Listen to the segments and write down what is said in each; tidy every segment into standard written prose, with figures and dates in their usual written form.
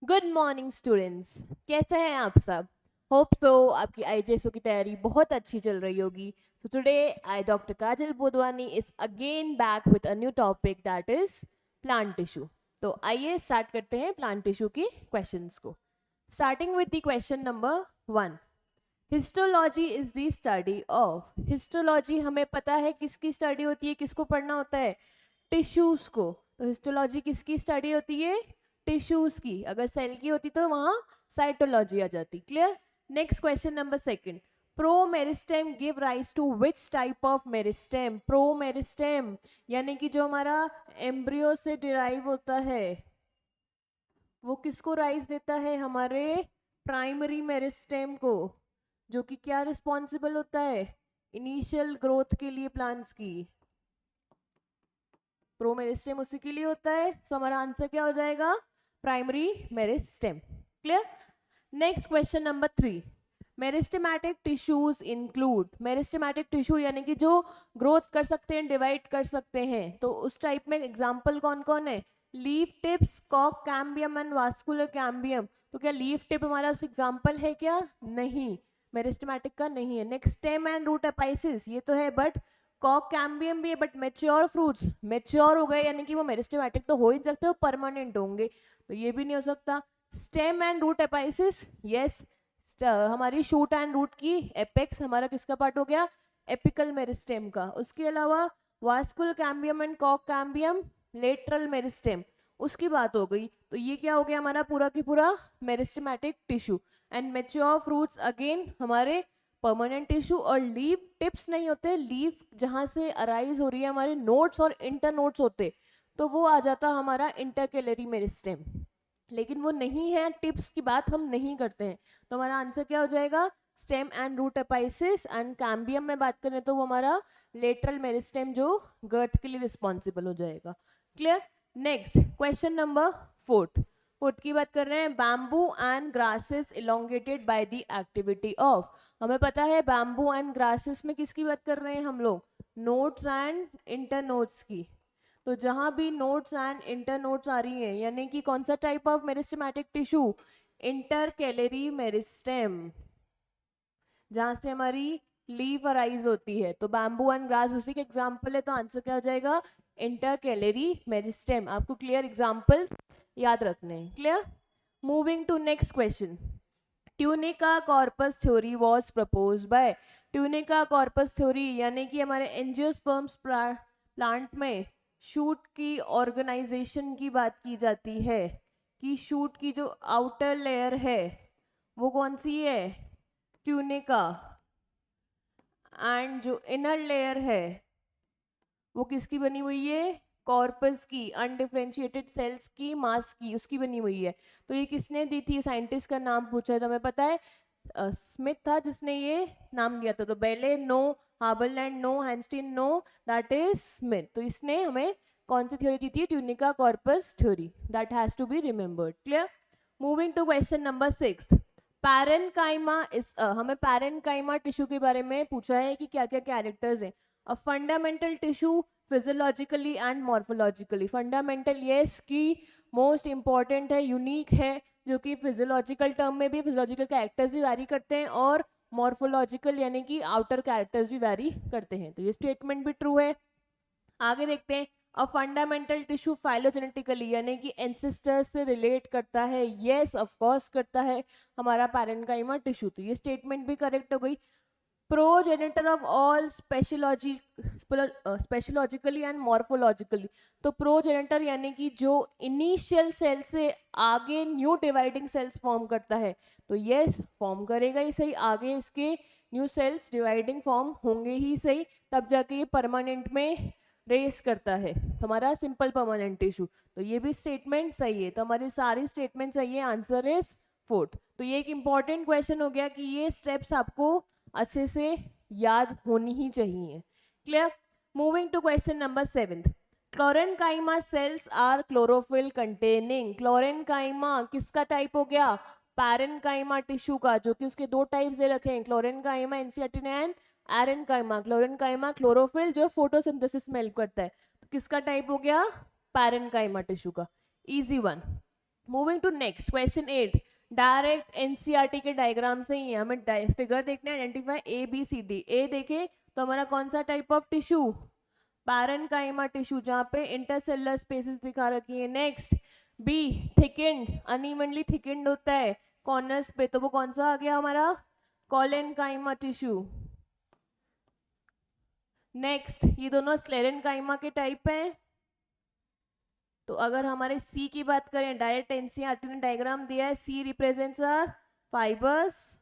Good morning students, कैसे हैं आप सब? होप सो आपकी आईजेएसओ की तैयारी बहुत अच्छी चल रही होगी. So today I doctor Kajal Bodwani is again back with a new topic that is plant tissue. तो आइए स्टार्ट करते हैं प्लांट टिश्यू की क्वेश्चंस को. Starting with the question number 1. Histology is the study of. Histology हमें पता है किसकी स्टडी होती है, किसको पढ़ना होता है? टिश्यूज को. तो हिस्टोलॉजी किसकी स्टडी होती है? टिश्यूज की. अगर सेल की होती तो वहां साइटोलॉजी आ जाती. Clear? Next question number 2. Promeristem give rise to which type of meristem? Promeristem यानी कि जो हमारा एम्ब्रियो से डिराइव होता है वो किसको राइज देता है? हमारे प्राइमरी मेरिस्टेम को, जो कि क्या रिस्पॉन्सिबल होता है? इनिशियल ग्रोथ के लिए प्लांट्स की. प्रो मेरिस्टेम उसी के लिए होता है. सो हमारा आंसर क्या हो जाएगा? Primary meristem. Clear? Next question number 3. Meristematic tissues include. Meristematic tissue यानी कि जो ग्रोथ कर सकते हैं, डिवाइड कर सकते हैं. तो उस टाइप में एग्जाम्पल कौन कौन है? लीफ टिप्स, कॉक कैम्बियम एंड वास्कुलर कैम्बियम. तो क्या लीफ टिप हमारा एग्जाम्पल है क्या? नहीं, मेरिस्टेमेटिक का नहीं है. नेक्स्ट स्टेम एंड रूट एपाइसिस, ये तो है, बट कॉक कैम्बियम भी है. बट मेच्योर फ्रूट्स मेच्योर हो गए यानी कि वो मेरिस्टेमेटिक तो हो ही सकते हो, परमानेंट होंगे, तो ये भी नहीं हो सकता. Stem and root apices, yes. हमारी शूट एंड रूट की एपेक्स हमारा किसका पार्ट हो गया? एपिकल मेरिस्टेम का. उसके अलावा वास्कुलर कैम्बियम एंड कॉक कैम्बियम लेटरल मेरिस्टेम, उसकी बात हो गई. तो ये क्या हो गया हमारा पूरा की पूरा meristematic tissue. And mature fruits again हमारे परमानेंट टिश्यू. और लीफ टिप्स नहीं होते, लीफ जहां से अराइज हो रही है हमारे नोट्स और इंटर नोट्स होते, तो वो आ जाता हमारा इंटरकेलरी मेरिस्टेम. लेकिन वो नहीं है, टिप्स की बात हम नहीं करते हैं. तो हमारा आंसर क्या हो जाएगा? Stem and root apices. And cambium में बात करें तो वो हमारा लेटरल मेरिस्टेम जो गर्थ के लिए रिस्पॉन्सिबल हो जाएगा. Clear? Next question number 4. Fourth की बात कर रहे हैं. Bamboo and grasses elongated by the activity of. हमें पता है बैम्बू एंड ग्रासेस में किसकी बात कर रहे हैं हम लोग? नोट्स एंड इंटर नोट्स की. तो जहां भी नोट्स एंड इंटर नोट्स आ रही हैं यानी कि कौन सा type of meristematic tissue? Intercalary meristem, जहां से हमारी लीफ अराइज होती है. तो बैम्बू एंड ग्रास उसी के एग्जाम्पल है. तो आंसर क्या हो जाएगा? Intercalary meristem. आपको क्लियर एग्जाम्पल्स याद रखने हैं. Clear? Moving to next question. Tunica corpus theory was proposed by. Tunica corpus theory यानी कि हमारे एंजियोस्पर्म्स प्लांट में शूट की ऑर्गेनाइजेशन की बात की जाती है कि शूट की जो आउटर लेयर है वो कौन सी है? ट्यूनिका. एंड जो इनर लेयर है वो किसकी बनी हुई है? कॉर्पस की, अनडिफरेंशिएटेड सेल्स की, मास की, उसकी बनी हुई है. तो ये किसने दी थी? साइंटिस्ट का नाम पूछा है तो हमें पता है स्मिथ था जिसने ये नाम दिया था. तो Bailey no, Haberlandt no, Hanstein no, that is Schmidt. तो इसने हमें कौन सी थ्योरी दी थी? Tunica corpus theory. That has to be remembered. Clear? Moving to question number 6. Parenchyma is, हमें पैरेनकाइमा टिश्यू के बारे में पूछा है कि क्या क्या कैरेक्टर्स हैं. A fundamental tissue physiologically and morphologically. Fundamental yes की मोस्ट इंपॉर्टेंट है, यूनिक है, जो कि फिजियोलॉजिकल टर्म में भी फिजियोलॉजिकल कैरेक्टर्स भी वैरी करते हैं और मॉर्फोलॉजिकल यानी कि आउटर कैरेक्टर्स भी वैरी करते हैं. तो ये स्टेटमेंट भी ट्रू है. आगे देखते हैं. अ फंडामेंटल टिश्यू फाइलोजेनेटिकली यानी कि एंसेस्टर्स से रिलेट करता है. यस ऑफ कोर्स करता है हमारा पैरेनकाइमा टिश्यू. तो ये स्टेटमेंट भी करेक्ट हो गई. Progenitor of all physiologically and morphologically. तो प्रोजेनिटर यानी कि जो इनिशियल सेल से आगे न्यू डिवाइडिंग सेल्स फॉर्म करता है. तो यस फॉर्म करेगा ही सही, आगे इसके न्यू सेल्स डिवाइडिंग फॉर्म होंगे ही सही, तब जाके ये परमानेंट में रेस करता है. तो हमारा सिंपल परमानेंट टिश्यू. तो ये भी स्टेटमेंट सही है. तो हमारी सारी स्टेटमेंट सही है. Answer is 4. तो ये एक इंपॉर्टेंट क्वेश्चन हो गया कि ये स्टेप्स आपको अच्छे से याद होनी ही चाहिए. Clear? Moving to question number 7. Chlorenchyma cells are chlorophyll containing. Chlorenchyma किसका टाइप हो गया? पैरेनकाइमा टिश्यू का, जो कि उसके दो टाइप्स दे रखे हैं, क्लोरेनकाइमा एंसियाटिन एंड एरेनकाइमा. क्लोरेनकाइमा क्लोरोफिल जो फोटोसिंथेसिस में हेल्प करता है. तो किसका टाइप हो गया? पैरेनकाइमा टिश्यू का. Easy one. Moving to next question 8, direct NCERT के डायग्राम से ही है, हमें फिगर देखना है, identify A B C D. A देखे तो हमारा कौन सा type of tissue, parenchyma tissue, जहाँ पे इंटरसेलुलर स्पेसेस दिखा रखी है। Next B, thickened, unevenly thickened होता है कॉर्नर्स पे, तो वो कौन सा आ गया हमारा, कॉलेनकाइमा टिश्यू। नेक्स्ट ये दोनों स्क्लेरेनकाइमा के टाइप हैं। तो अगर हमारे सी की बात करें, डायरेक्ट एनसीईआरटी ने डायग्राम दिया है, C represents are fibres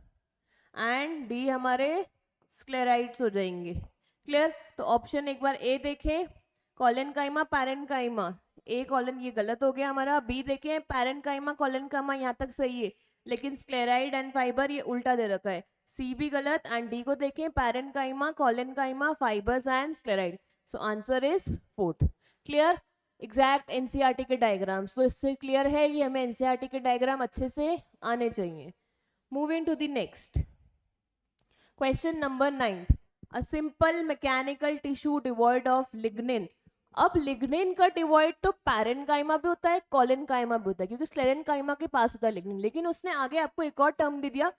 and D हमारे स्क्लेराइड्स हो जाएंगे। क्लियर? तो ऑप्शन एक बार ए देखें, कॉलेनकाइमा पैरेन्काइमा, ए कॉलन ये गलत हो गया हमारा। बी देखें पैरेन्काइमा कॉलेनकाइमा, यहाँ तक सही है, लेकिन स्क्लेराइड एंड फाइबर ये उल्टा दे रखा है, सी भी गलत। एंड डी को देखें parenchyma collenchyma fibres and sclereid, so answer is fourth. Clear? Exact NCERT के डायग्राम्स, तो इससे क्लियर है कि हमें एनसीईआरटी के डायग्राम अच्छे से आने चाहिए। Moving to the next question number 9, a simple mechanical tissue devoid of lignin. अब लिग्निन का डिवॉइड तो पैरेन्काइमा भी होता है, कॉलेनकाइमा भी होता है, क्योंकि स्क्लेरेनकाइमा के पास होता है लिग्निन, लेकिन उसने आगे आपको एक और टर्म दे दिया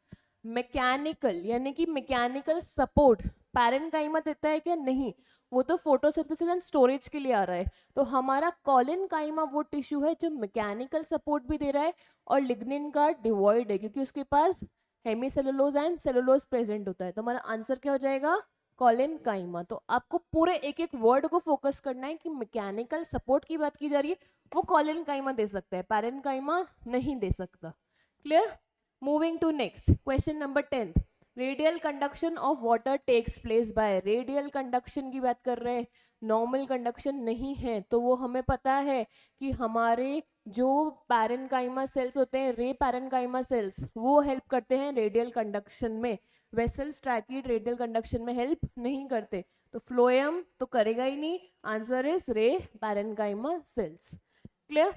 मैकेनिकल, यानी कि मैकेनिकल सपोर्ट। पैरेन्काइमा देता है क्या? नहीं, वो तो फोटोसिंथेसिस एंड स्टोरेज के लिए आ रहा है। तो हमारा कॉलेनकाइमा वो टिश्यू है जो मैकेनिकल सपोर्ट भी दे रहा है और लिग्निन का डिवॉइड है, क्योंकि उसके पास हेमीसेलुलोज एंड सेलुलोज प्रेजेंट होता है। तो हमारा आंसर क्या हो जाएगा? कॉलेनकाइमा। तो आपको पूरे एक एक वर्ड को फोकस करना है कि मैकेनिकल सपोर्ट की बात की जा रही है, वो कॉलेनकाइमा दे सकता है, पैरेन्काइमा नहीं दे सकता। Clear? Moving to next question number 10, radial conduction of water takes place by. Radial conduction की बात कर रहे हैं, नॉर्मल कंडक्शन नहीं है। तो वो हमें पता है कि हमारे जो पैरेन्काइमा सेल्स होते हैं, रे पैरेन्काइमा सेल्स, वो हेल्प करते हैं रेडियल कंडक्शन में। वेसल्स ट्रैकिड रेडियल कंडक्शन में हेल्प नहीं करते, तो फ्लोएम तो करेगा ही नहीं, answer is ray parenchyma cells. Clear?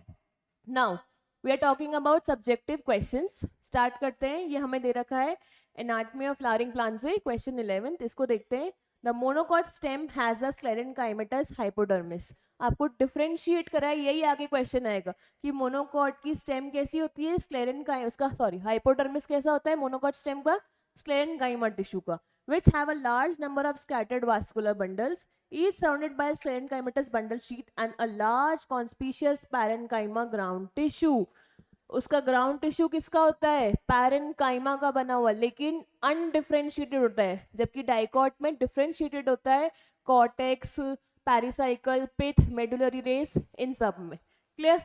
Now we are talking about subjective questions. Start करते हैं, ये हमें दे रखा है एनाटॉमी ऑफ फ्लावरिंग प्लांट से क्वेश्चन 11, इसको देखते हैं। The monocot stem has a sclerenchymatous hypodermis. आपको डिफरेंशिएट करा है, यही आगे क्वेश्चन आएगा कि मोनोकॉट की स्टेम कैसी होती है, स्क्लेरेनकाइम उसका सॉरी हाइपोडर्मिस कैसा होता है मोनोकॉट स्टेम का, स्क्लेरेनकाइमा टिश्यू का, which have a large number of scattered vascular bundles, each surrounded by a sclerenchymatous bundle sheath and a large conspicuous parenchyma ground tissue. उसका ग्राउंड टिश्यू किसका होता है? Parenchyma का बना हुआ, लेकिन अनडिफरेंशिएटेड होता है, जबकि डाइकॉट में डिफरेंशिएटेड होता है, कॉर्टेक्स, पेरिसाइकल, पिथ, मेडुलरी रेस, इन सब में। क्लियर?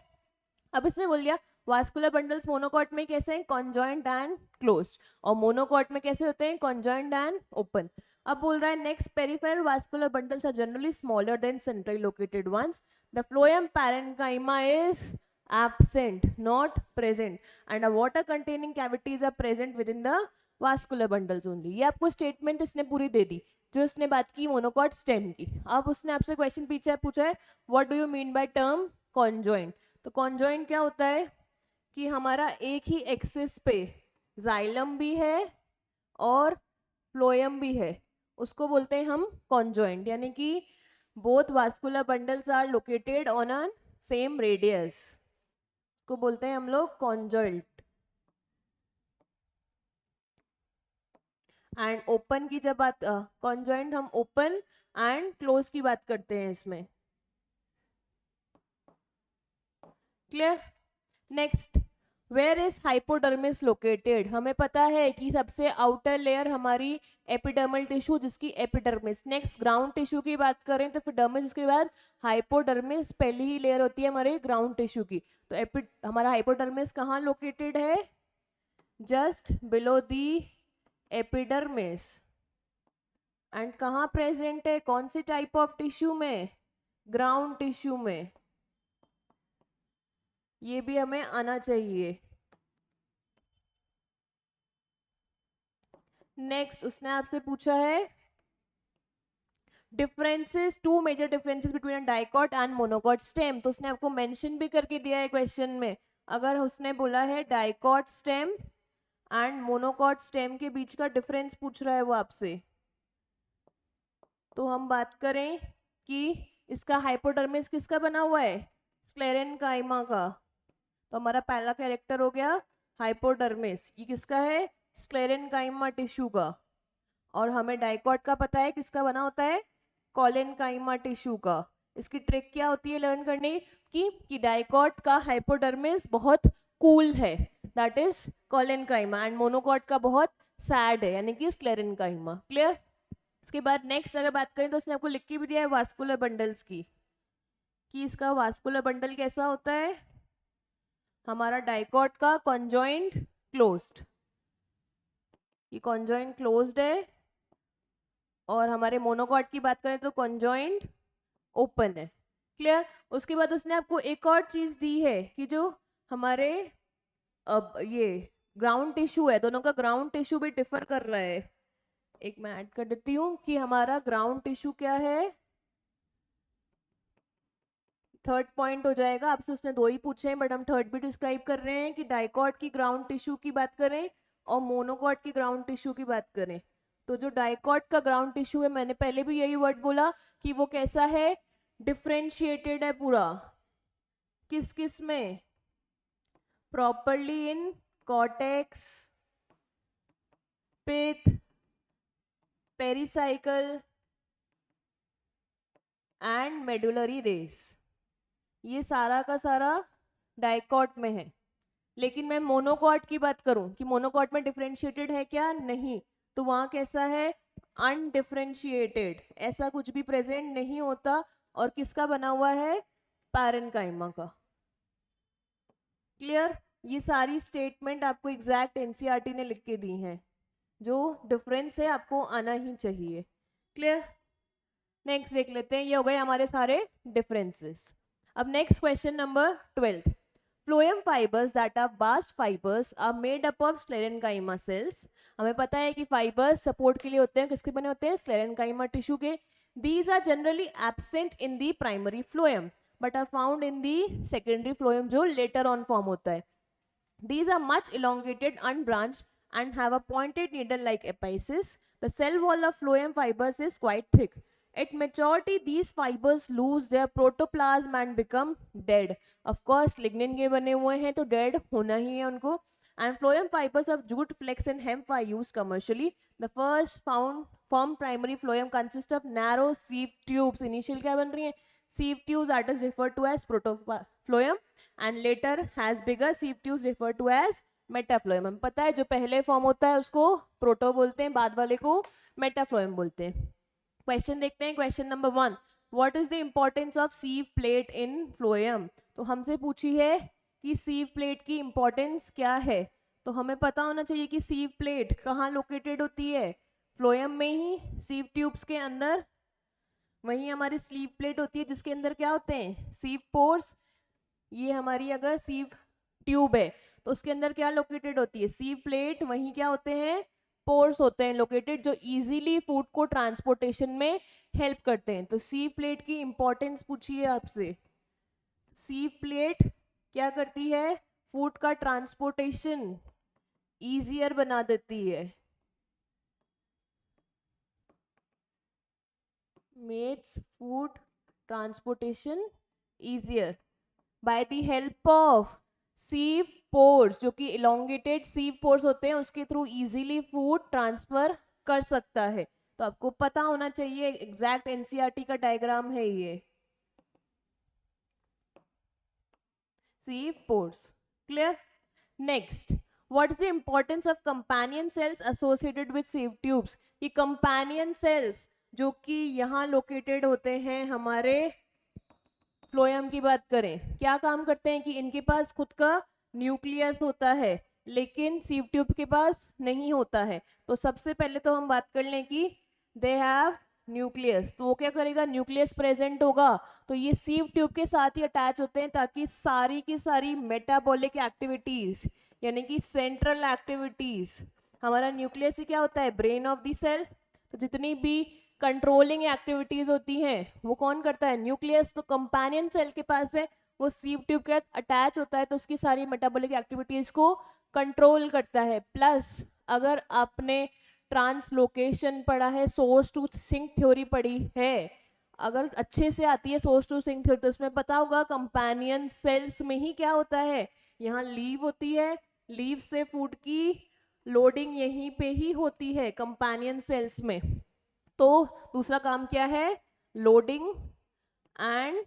अब इसने बोल दिया वास्कुलर बंडल्स मोनोकॉट में कैसे हैं? कॉन्जॉइंट एंड क्लोज्ड, और मोनोकॉट में कैसे होते हैं? Conjoint and open. अब बोल रहा है next, peripheral vascular bundles are generally smaller than centrally located ones. The phloem parenchyma is absent, not present, and a water containing cavities are present within the vascular bundles only। ये आपको statement इसने पूरी दे दी जो इसने बात की monocot stem की। अब उसने आपसे क्वेश्चन पीछे पूछा है what do you mean by term conjoint. तो कॉन्जॉइंट क्या होता है कि हमारा एक ही एक्सिस पे जाइलम भी है और फ्लोएम भी है, उसको बोलते हैं हम कॉन्जॉइंट, यानी कि both vascular bundles are located on a same radius, को बोलते हैं हम लोग कॉन्जॉइंट। एंड ओपन की जब बात, कॉन्जॉइंट हम ओपन एंड क्लोज की बात करते हैं इसमें। Clear? Next, where is hypodermis located. हमें पता है कि सबसे आउटर लेयर हमारी एपिडर्मल टिश्यू जिसकी एपिडर्मिस। नेक्स्ट ग्राउंड टिश्यू की बात करें तो फिर डर्मिस, उसके बाद हाइपोडर्मिस पहली ही लेयर होती है हमारे ग्राउंड टिश्यू की। तो हमारा हाइपोडर्मिस कहाँ लोकेटेड है? Just below the epidermis. And कहाँ प्रेजेंट है? कौन सी टाइप ऑफ टिश्यू में? ग्राउंड टिश्यू में। ये भी हमें आना चाहिए। नेक्स्ट उसने आपसे पूछा है differences, two major differences between dicot and monocot stem. तो उसने आपको मेंशन भी करके दिया है क्वेश्चन में। अगर उसने बोला है dicot stem and monocot stem के बीच का डिफरेंस पूछ रहा है वो आपसे, तो हम बात करें कि इसका हाइपोडर्मिस किसका बना हुआ है? स्क्लेरेनकाइमा का। तो हमारा पहला कैरेक्टर हो गया हाइपोडर्मिस, ये किसका है? स्क्लेरेनकाइमा टिश्यू का। और हमें डाइकॉट का पता है किसका बना होता है? कोलेनकाइमा टिश्यू का। इसकी ट्रिक क्या होती है लर्न करने की कि डाइकॉट का हाइपोडर्मिस बहुत कूल है, that is collenchyma, and monocot का बहुत सैड है, यानी कि स्क्लेरेनकाइमा। क्लियर? उसके बाद नेक्स्ट अगर बात करें तो उसने आपको लिख के भी दिया है वास्कुलर बंडल्स की, कि इसका वास्कुलर बंडल कैसा होता है। हमारा डाइकॉट का कॉन्जॉइंट क्लोज्ड, ये कॉन्जॉइंट क्लोज्ड है, और हमारे मोनोकॉट की बात करें तो कॉन्जॉइंट ओपन है। क्लियर? उसके बाद उसने आपको एक और चीज दी है कि जो हमारे अब ये ग्राउंड टिश्यू है, दोनों का ग्राउंड टिश्यू भी डिफर कर रहा है। एक मैं ऐड कर देती हूँ कि हमारा ग्राउंड टिश्यू क्या है, थर्ड पॉइंट हो जाएगा। आपसे उसने दो ही पूछे हैं बट हम थर्ड भी डिस्क्राइब कर रहे हैं कि डाइकॉट की ग्राउंड टिश्यू की बात करें और मोनोकॉट की ग्राउंड टिश्यू की बात करें। तो जो डाइकॉट का ग्राउंड टिश्यू है, मैंने पहले भी यही वर्ड बोला कि वो कैसा है? डिफरेंशिएटेड है पूरा। किस किस में? Properly in cortex, pith, pericycle and medullary rays, ये सारा का सारा डाइकॉट में है। लेकिन मैं मोनोकॉट की बात करूं कि मोनोकॉट में डिफरेंशिएटेड है क्या? नहीं, तो वहां कैसा है? अनडिफरेंशिएटेड, ऐसा कुछ भी प्रेजेंट नहीं होता। और किसका बना हुआ है? पैरेन्काइमा का। क्लियर? ये सारी स्टेटमेंट आपको एग्जैक्ट एनसीईआरटी ने लिख के दी हैं, जो डिफरेंस है आपको आना ही चाहिए। क्लियर? नेक्स्ट देख लेते हैं, ये हो गए हमारे सारे डिफरेंसेस। अब next question number 12। Phloem fibers that are bast fibers are made up of sclerenchyma cells. हमें पता है कि फाइबर्स सपोर्ट के लिए होते हैं, किसके बने होते हैं? स्क्लेरेनकाइमा टिश्यू के। These are generally absent in the primary phloem but are found in the secondary phloem, जो later on form होता है। These are much elongated, unbranched and have a pointed needle-like apices. The cell wall of phloem fibers is quite thick. At maturity, these fibers lose their protoplasm and become dead. Of course, lignin के बने हुए हैं तो dead होना ही है उनको. And phloem fibers of jute, flax and hemp are used commercially. The first formed primary phloem consists of narrow sieve tubes. Initial क्या बन रही है? Sieve tubes that is referred to as protoploem and later has bigger sieve tubes referred to as metaphloem. हमें पता है जो पहले form होता है उसको प्रोटो बोलते हैं, बाद वाले को मेटाफ्लोएम बोलते हैं। क्वेश्चन देखते हैं, question number 1, what is the importance of sieve plate in phloem. तो हमसे पूछी है कि सीव प्लेट की इंपॉर्टेंस क्या है, तो हमें पता होना चाहिए कि सीव प्लेट कहाँ लोकेटेड होती है? फ्लोएम में ही, सीव ट्यूब्स के अंदर, वहीं हमारी स्लीव प्लेट होती है जिसके अंदर क्या होते हैं? सीव पोर्स। ये हमारी अगर सीव ट्यूब है तो उसके अंदर क्या लोकेटेड होती है? सीव प्लेट। वहीं क्या होते हैं? पोर्स होते हैं लोकेटेड, जो इजीली फूड को ट्रांसपोर्टेशन में हेल्प करते हैं। तो सीव प्लेट की इंपॉर्टेंस पूछी है आपसे। सीव प्लेट क्या करती है? फूड का ट्रांसपोर्टेशन इजियर बना देती है, makes food transportation easier by the help of sieve pores, जो कि इलोंगेटेड सीव पोर्स होते हैं, उसके थ्रू इजीली फूड ट्रांसफर कर सकता है। तो आपको पता होना चाहिए, एग्जैक्ट एनसीईआरटी का डायग्राम है ये, sieve pores. Clear? Next, what is the importance of companion cells associated with sieve tubes. ये कंपेनियन सेल्स जो कि यहाँ लोकेटेड होते हैं हमारे फ्लोएम की बात करें, क्या काम करते हैं कि इनके पास खुद का न्यूक्लियस होता है लेकिन सीव ट्यूब के पास नहीं होता है। तो सबसे पहले तो हम बात कर लें कि दे हैव न्यूक्लियस, तो वो क्या करेगा? न्यूक्लियस प्रेजेंट होगा तो ये सीव ट्यूब के साथ ही अटैच होते हैं ताकि सारी की सारी मेटाबॉलिक एक्टिविटीज यानी कि सेंट्रल एक्टिविटीज, हमारा न्यूक्लियस ही क्या होता है? Brain of the cell. तो जितनी भी कंट्रोलिंग एक्टिविटीज होती हैं वो कौन करता है? न्यूक्लियस। तो कंपेनियन सेल के पास है, वो सीव ट्यूब के अटैच होता है तो उसकी सारी मेटाबॉलिक एक्टिविटीज को कंट्रोल करता है। प्लस अगर आपने ट्रांसलोकेशन पढ़ा है, सोर्स टू सिंक थ्योरी पढ़ी है, अगर अच्छे से आती है सोर्स टू सिंक थ्योरी, तो उसमें पता होगा कंपेनियन सेल्स में ही क्या होता है? यहाँ लीव होती है, लीव से फूड की लोडिंग यहीं पे ही होती है कंपेनियन सेल्स में। तो दूसरा काम क्या है, लोडिंग एंड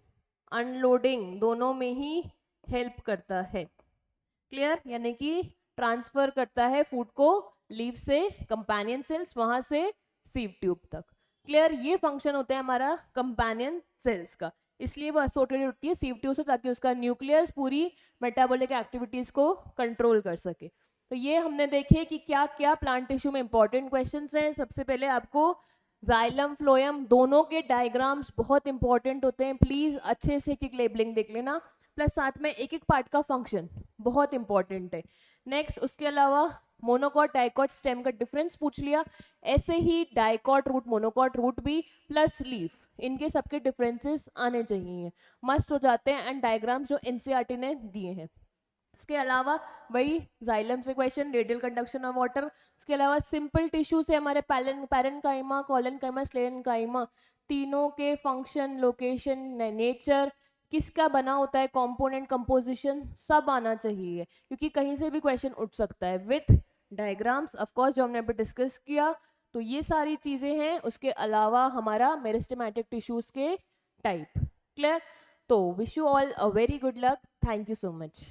अनलोडिंग दोनों में ही हेल्प करता है। क्लियर, यानी कि ट्रांसफर करता है फूड को लीव से कंपेनियन सेल्स, वहां से सीव ट्यूब तक। क्लियर, ये फंक्शन होता है हमारा कंपेनियन सेल्स का, इसलिए वो एसोसिएटेड होती है सीव ट्यूब से, ताकि उसका न्यूक्लियस पूरी मेटाबॉलिक एक्टिविटीज को कंट्रोल कर सके। तो ये हमने देखे कि क्या क्या प्लांट टिश्यू में इंपॉर्टेंट क्वेश्चंस हैं। सबसे पहले आपको जाइलम फ्लोएम दोनों के डायग्राम्स बहुत इंपॉर्टेंट होते हैं, प्लीज अच्छे से एक लेबलिंग देख लेना, प्लस साथ में एक एक पार्ट का फंक्शन बहुत इंपॉर्टेंट है। नेक्स्ट, उसके अलावा मोनोकॉट डाइकॉट स्टेम का डिफरेंस पूछ लिया, ऐसे ही डाइकॉट रूट मोनोकॉट रूट भी प्लस लीफ, इनके सबके डिफरेंसेस आने चाहिए, मस्ट हो जाते हैं, एंड डायग्राम्स जो एनसीईआरटी ने दिए हैं। इसके अलावा वही जाइलम से question, radial conduction of water. इसके अलावा सिंपल टिश्यू से हमारे पैरेन्काइमा, कोलेनकाइमा, स्लेरेन्काइमा, तीनों के फंक्शन, लोकेशन, नेचर, किसका बना होता है, कंपोनेंट, कंपोजिशन, सब आना चाहिए, क्योंकि कहीं से भी क्वेश्चन उठ सकता है विथ डायग्राम्स ऑफ कोर्स, जो हमने अभी डिस्कस किया। तो ये सारी चीजें हैं। उसके अलावा हमारा मेरिस्टेमेटिक टिश्यूज के टाइप। क्लियर, तो wish you all a very good luck, thank you so much.